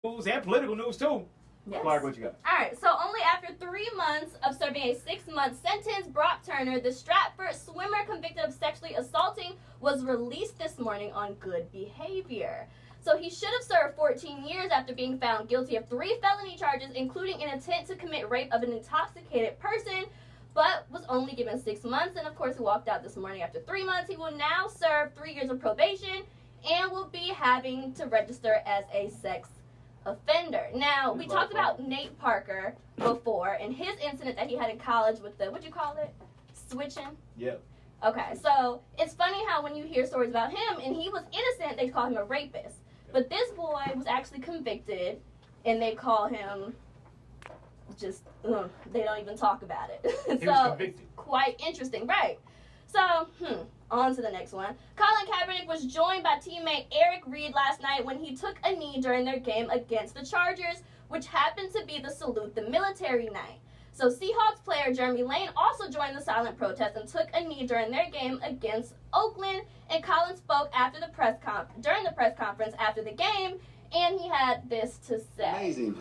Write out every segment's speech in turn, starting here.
News and political news too. Yes. Clarke, what you got? All right, so only after 3 months of serving a 6-month sentence, Brock Turner, the Stratford swimmer convicted of sexually assaulting, was released this morning on good behavior. So he should have served 14 years after being found guilty of 3 felony charges, including an intent to commit rape of an intoxicated person, but was only given 6 months. And of course, he walked out this morning after 3 months. He will now serve 3 years of probation and will be having to register as a sex offender. Now, we talked about Nate Parker before and his incident that he had in college with the, what'd you call it? Switching? Yep. Okay, so it's funny how when you hear stories about him and he was innocent, they call him a rapist. But this boy was actually convicted and they call him just, they don't even talk about it. He So was convicted. quite interesting, right? So, on to the next one. Colin Kaepernick was joined by teammate Eric Reid last night when he took a knee during their game against the Chargers, which happened to be the Salute the Military night. So Seahawks player Jeremy Lane also joined the silent protest and took a knee during their game against Oakland. And Colin spoke after the during the press conference after the game, and he had this to say. Amazing.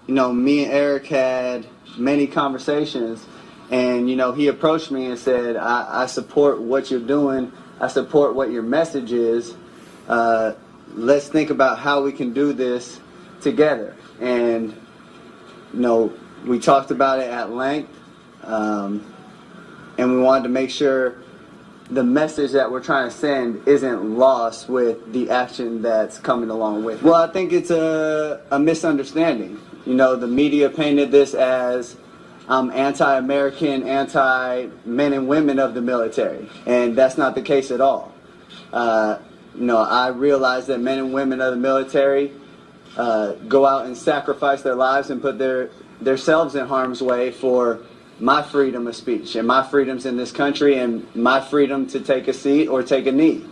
Me and Eric had many conversations, and he approached me and said, I support what you're doing. I support what your message is. Let's think about how we can do this together. And we talked about it at length, and we wanted to make sure the message that we're trying to send isn't lost with the action that's coming along with it. Well, I think it's a misunderstanding. The media painted this as anti-American, anti-men and women of the military, and that's not the case at all. I realize that men and women of the military go out and sacrifice their lives and put themselves in harm's way for my freedom of speech and my freedoms in this country and my freedom to take a seat or take a knee.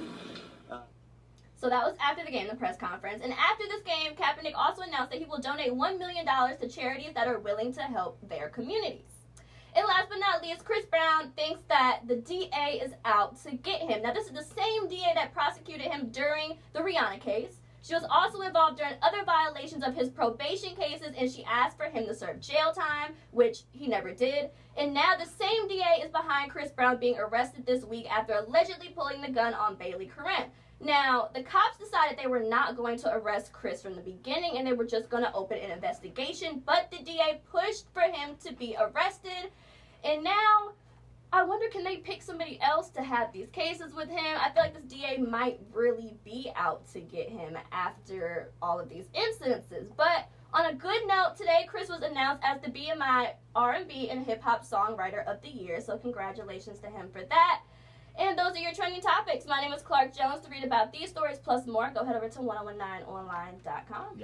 So that was after the game, the press conference. And after this game, Kaepernick also announced that he will donate $1 million to charities that are willing to help their communities. And last but not least, Chris Brown thinks that the DA is out to get him. Now, this is the same DA that prosecuted him during the Rihanna case. She was also involved during other violations of his probation cases, and she asked for him to serve jail time, which he never did. And now the same DA is behind Chris Brown being arrested this week after allegedly pulling the gun on Bailey Curran. Now, the cops decided they were not going to arrest Chris from the beginning, and they were just going to open an investigation, but the DA pushed for him to be arrested. And now, I wonder, can they pick somebody else to have these cases with him? I feel like this DA might really be out to get him after all of these incidences. But on a good note, today Chris was announced as the BMI R&B and Hip Hop Songwriter of the Year. So congratulations to him for that. And those are your trending topics. My name is Clarke Jones. To read about these stories plus more, go head over to 1019online.com.